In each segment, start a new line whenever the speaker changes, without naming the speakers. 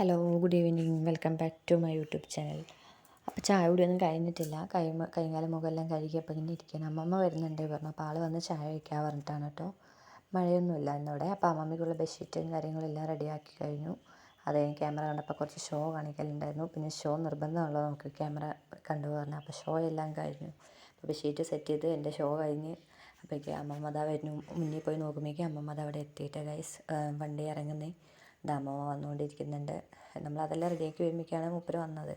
Hello, good evening. Welcome back to my YouTube channel. അപ്പോൾ ചായ കുടിയൊന്നും കഴിഞ്ഞിട്ടില്ല. കൈകാലം മുഖമെല്ലാം കഴുകിയപ്പോൾ ഇങ്ങനെ ഇരിക്കണം. അമ്മമ്മ വരുന്നുണ്ട് പറഞ്ഞു. അപ്പോൾ ആൾ വന്ന് ചായ വയ്ക്കാൻ പറഞ്ഞിട്ടാണ് കേട്ടോ. മഴയൊന്നുമില്ല ഇന്നിവിടെ. അപ്പോൾ അമ്മമ്മയ്ക്കുള്ള ബെഡ്ഷീറ്റും കാര്യങ്ങളെല്ലാം റെഡിയാക്കി കഴിഞ്ഞു. അത് ക്യാമറ കണ്ടപ്പോൾ കുറച്ച് ഷോ കാണിക്കലുണ്ടായിരുന്നു. പിന്നെ ഷോ നിർബന്ധമാണല്ലോ നമുക്ക് ക്യാമറ കണ്ടു പറഞ്ഞു. അപ്പോൾ ഷോ എല്ലാം കഴിഞ്ഞു. അപ്പോൾ ബെഡ്ഷീറ്റ് സെറ്റ് ചെയ്ത് എൻ്റെ ഷോ കഴിഞ്ഞ് അപ്പോഴേക്ക് അമ്മമ്മ അതാ വരുന്നു. മുന്നിൽ പോയി നോക്കുമ്പോഴേക്കും അമ്മമ്മ അത് അവിടെ എത്തിയിട്ട് ഗൈസ് വണ്ടി ഇറങ്ങുന്നേ അമ്മമ്മ വന്നുകൊണ്ടിരിക്കുന്നുണ്ട്. നമ്മളതെല്ലാം റെഡിയാക്കി വരുമ്പോഴേക്കാണ് മൂപ്പര് വന്നത്.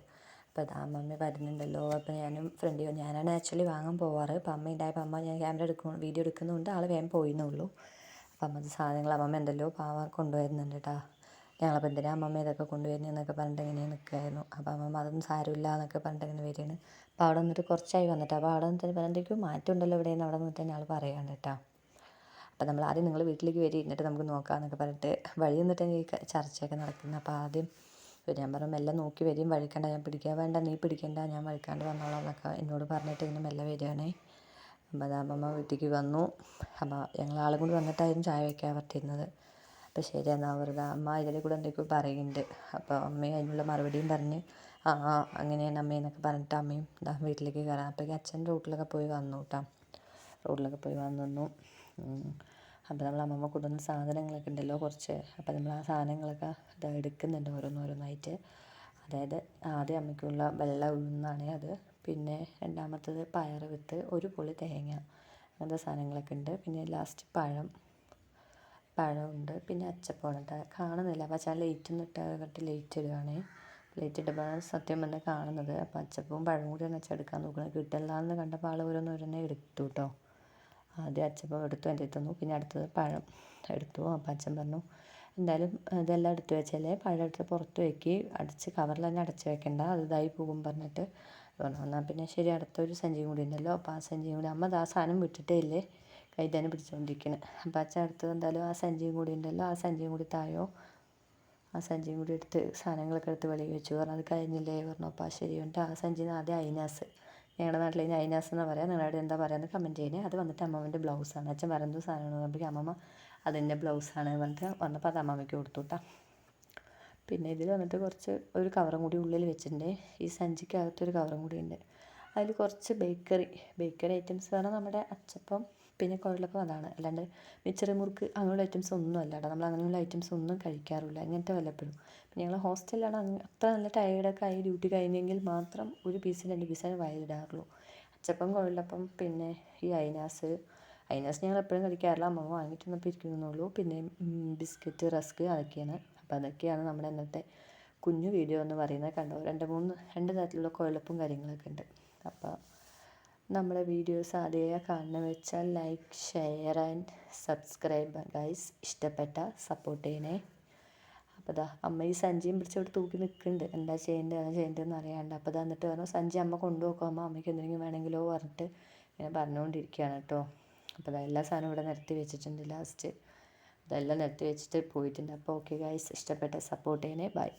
അപ്പോൾ അത് അമ്മമ്മ വരുന്നുണ്ടല്ലോ. അപ്പോൾ ഞാനും ഞാനാണ് ആക്ച്വലി വാങ്ങാൻ പോവാറ്. അപ്പോൾ അമ്മ ഉണ്ടായപ്പോൾ അമ്മ ഞാൻ വീഡിയോ എടുക്കുന്നതുകൊണ്ട് ആൾ വേഗം പോയിന്നുള്ളൂ. അപ്പോൾ അമ്മ സാധനങ്ങൾ അമ്മമ്മ എന്തല്ലോ പാവം കൊണ്ടുവരുന്നുണ്ട് കേട്ടോ. ഞങ്ങളപ്പോൾ എന്തിനാ അമ്മമ്മ ഇതൊക്കെ കൊണ്ടുവരുന്നതെന്നൊക്കെ പറഞ്ഞിട്ട് ഇങ്ങനെ നിൽക്കുമായിരുന്നു. അപ്പോൾ അമ്മമ്മ അതൊന്നും സാരമില്ല എന്നൊക്കെ പറഞ്ഞിട്ട് ഇങ്ങനെ വരികയാണ്. അപ്പോൾ അവിടെ നിന്നിട്ട് കുറച്ചായി വന്നിട്ട് അപ്പോൾ അവിടെ നിന്നിട്ട് എന്തൊക്കെയോ മാറ്റം ഉണ്ടല്ലോ ഇവിടെ നിന്ന് അവിടെ നിന്നിട്ട് തന്നെ ആൾ പറയാണ്ട് കേട്ടോ. അപ്പോൾ നമ്മൾ ആദ്യം നിങ്ങൾ വീട്ടിലേക്ക് വരി, എന്നിട്ട് നമുക്ക് നോക്കാമെന്നൊക്കെ പറഞ്ഞിട്ട് വഴി നിന്നിട്ട് ഈ ചർച്ചയൊക്കെ നടക്കുന്നത്. അപ്പോൾ ആദ്യം ഞാൻ പറഞ്ഞു മെല്ലെ നോക്കി വരും, വഴിക്കണ്ട, ഞാൻ പിടിക്കാൻ വേണ്ട, നീ പിടിക്കണ്ട, ഞാൻ വഴിക്കാണ്ട് വന്നോളാം എന്നൊക്കെ എന്നോട് പറഞ്ഞിട്ട് ഇങ്ങനെ മെല്ലെ വരികയാണേ. അപ്പോൾ അത് അമ്മമ്മ വീട്ടിലേക്ക് വന്നു. അപ്പോൾ ഞങ്ങൾ ആളും കൂടി വന്നിട്ടായിരുന്നു ചായ വയ്ക്കാൻ പറ്റിയിരുന്നത്. അപ്പോൾ ശരി എന്നാൽ വെറുതെ അമ്മ ഇതിൽ കൂടെ എന്തൊക്കെയോ പറയുന്നുണ്ട്. അപ്പോൾ അമ്മയും അതിനുള്ള മറുപടിയും പറഞ്ഞ് അങ്ങനെയാണ് അമ്മയെന്നൊക്കെ പറഞ്ഞിട്ട് അമ്മയും വീട്ടിലേക്ക് കയറാം. അപ്പോഴേക്കും അച്ഛൻ റോട്ടിലൊക്കെ പോയി വന്നു കേട്ടോ. റോഡിലൊക്കെ പോയി വന്നു. അപ്പോൾ നമ്മൾ അമ്മമ്മ കൊണ്ടുവന്ന സാധനങ്ങളൊക്കെ ഉണ്ടല്ലോ കുറച്ച്. അപ്പോൾ നമ്മൾ ആ സാധനങ്ങളൊക്കെ എടുക്കുന്നുണ്ട് ഓരോന്നോരോന്നായിട്ട്. അതായത് ആദ്യം അമ്മയ്ക്കുള്ള വെള്ള ഉഴുന്നാണ് അത്. പിന്നെ രണ്ടാമത്തത് പയർ വിത്ത്, ഒരു പൊളി തേങ്ങ, അങ്ങനത്തെ സാധനങ്ങളൊക്കെ ഉണ്ട്. പിന്നെ ലാസ്റ്റ് പഴമുണ്ട്. പിന്നെ അച്ചപ്പമാണ് കേട്ടോ. കാണുന്നില്ല. അപ്പോൾ അച്ഛൻ ലേറ്റ് ഇടുകയാണേ. ലേറ്റ് ഇട്ടപ്പോഴാണ് സത്യം പറഞ്ഞാൽ കാണുന്നത്. അപ്പോൾ അച്ചപ്പവും പഴവും കൂടിയാണ് അച്ഛൻ എടുക്കാൻ നോക്കുന്നത്. കിട്ടില്ലാന്ന് കണ്ടപ്പോൾ ആൾ ഓരോന്നോരോന്നേ എടുത്തു കേട്ടോ. ആദ്യം അച്ചപ്പം എടുത്തു എൻ്റെ തന്നു. പിന്നെ അടുത്തത് പഴം എടുത്തു. അപ്പം അച്ഛൻ പറഞ്ഞു എന്തായാലും ഇതെല്ലാം എടുത്ത് വെച്ചാലേ പഴം എടുത്ത് പുറത്ത് വയ്ക്കി, കവറിൽ തന്നെ അടച്ച് വെക്കണ്ട, അത് ഇതായി പോകും പറഞ്ഞിട്ട് പറഞ്ഞു. എന്നാൽ പിന്നെ ശരി, അടുത്തൊരു സഞ്ചിയും കൂടി ഉണ്ടല്ലോ. അപ്പോൾ ആ സഞ്ചിയും കൂടി അമ്മ ആ സാധനം വിട്ടിട്ടേ ഇല്ലേ കൈ തന്നെ പിടിച്ചുകൊണ്ടിരിക്കണം. അപ്പോൾ അച്ഛൻ അടുത്തത് എന്തായാലും ആ സഞ്ചിയും കൂടി ഉണ്ടല്ലോ, ആ സഞ്ചിയും കൂടി തായോ, ആ സഞ്ചിയും കൂടി എടുത്ത് സാധനങ്ങളൊക്കെ എടുത്ത് വെളിയിൽ വെച്ചു പറഞ്ഞു. അത് കഴിഞ്ഞില്ലേ പറഞ്ഞു. അപ്പോൾ ശരി ഉണ്ട്. ആ സഞ്ചിയിൽ നിന്ന് ആദ്യം അയിനാസ്, ഞങ്ങളുടെ നാട്ടിൽ ഇതിന് അയിനാസ് എന്ന് പറയാം, നിങ്ങളുടെ എന്താ പറയുന്നത് കമൻറ്റ് ചെയ്യണേ. അത് വന്നിട്ട് അമ്മമ്മൻ്റെ ബ്ലൗസാണ്. അച്ഛൻ പറയുന്നത് സാധനമാണ് പറയുമ്പോൾ അമ്മമ്മ അതിൻ്റെ ബ്ലൗസാണ് പറഞ്ഞിട്ട് വന്നപ്പോൾ അത് അമ്മമ്മയ്ക്ക് കൊടുത്തു കേട്ടോ. പിന്നെ ഇതിൽ വന്നിട്ട് ഒരു കവറും കൂടി ഉള്ളിൽ വെച്ചിട്ടുണ്ട്. ഈ സഞ്ചിക്കകത്തൊരു കവറും കൂടി ഉണ്ട്. അതിൽ കുറച്ച് ബേക്കറി ഐറ്റംസ് പറഞ്ഞാൽ നമ്മുടെ അച്ചപ്പം പിന്നെ കുഴലപ്പം അതാണ്. അല്ലാണ്ട് മിച്ചറ് മുറുക്ക് അങ്ങനെയുള്ള ഐറ്റംസ് ഒന്നും അല്ല കേട്ടോ. നമ്മൾ അങ്ങനെയുള്ള ഐറ്റംസ് ഒന്നും കഴിക്കാറില്ല, അങ്ങനത്തെ വല്ലപ്പോഴും. പിന്നെ ഞങ്ങൾ ഹോസ്റ്റലിലാണ് അത്ര നല്ല ടയേർഡൊക്കെ ആയി ഡ്യൂട്ടി കഴിഞ്ഞെങ്കിൽ മാത്രം ഒരു പീസ് 2 പീസാണ് വയലിടാറുള്ളൂ. അച്ചപ്പം കുഴലപ്പം പിന്നെ ഈ അയിനാസ് ഞങ്ങൾ എപ്പോഴും കഴിക്കാറില്ല. അമ്മമ്മ വാങ്ങിയിട്ട് വന്നപ്പോൾ ഇരിക്കുന്നുള്ളൂ. പിന്നെ ബിസ്ക്കറ്റ്, റസ്ക്, അതൊക്കെയാണ്. അപ്പോൾ അതൊക്കെയാണ് നമ്മുടെ ഇന്നത്തെ കുഞ്ഞു വീഡിയോ എന്ന് പറയുന്നത്. കണ്ടോ, 2 തരത്തിലുള്ള കുഴലപ്പും കാര്യങ്ങളൊക്കെ ഉണ്ട്. അപ്പോൾ നമ്മുടെ വീഡിയോസ് ആദ്യമായി കാണണമെന്ന് വെച്ചാൽ like, share and subscribe guys. ഇഷ്ടപ്പെട്ട സപ്പോർട്ട് ചെയ്യണേ. അപ്പോൾ അമ്മ ഈ സഞ്ചിയും പിടിച്ചോട്ട് തൂക്കി നിൽക്കുന്നുണ്ട്. എന്താ ചെയ്യേണ്ടതെന്ന് അറിയാണ്ട്. അപ്പോൾ എന്നിട്ട് പറഞ്ഞു സഞ്ചി അമ്മ കൊണ്ടുപോക്കും, അമ്മയ്ക്ക് എന്തെങ്കിലും വേണമെങ്കിലോ പറഞ്ഞിട്ട് ഇങ്ങനെ പറഞ്ഞുകൊണ്ടിരിക്കുകയാണ് കേട്ടോ. അപ്പോൾ എല്ലാ സാധനവും ഇവിടെ നിരത്തി വെച്ചിട്ടുണ്ട്. ലാസ്റ്റ് അതെല്ലാം നിരത്തി വെച്ചിട്ട് പോയിട്ടുണ്ട്. അപ്പോൾ ഓക്കെ ഗൈസ്, ഇഷ്ടപ്പെട്ട സപ്പോർട്ട് ചെയ്യണേ. ബൈ.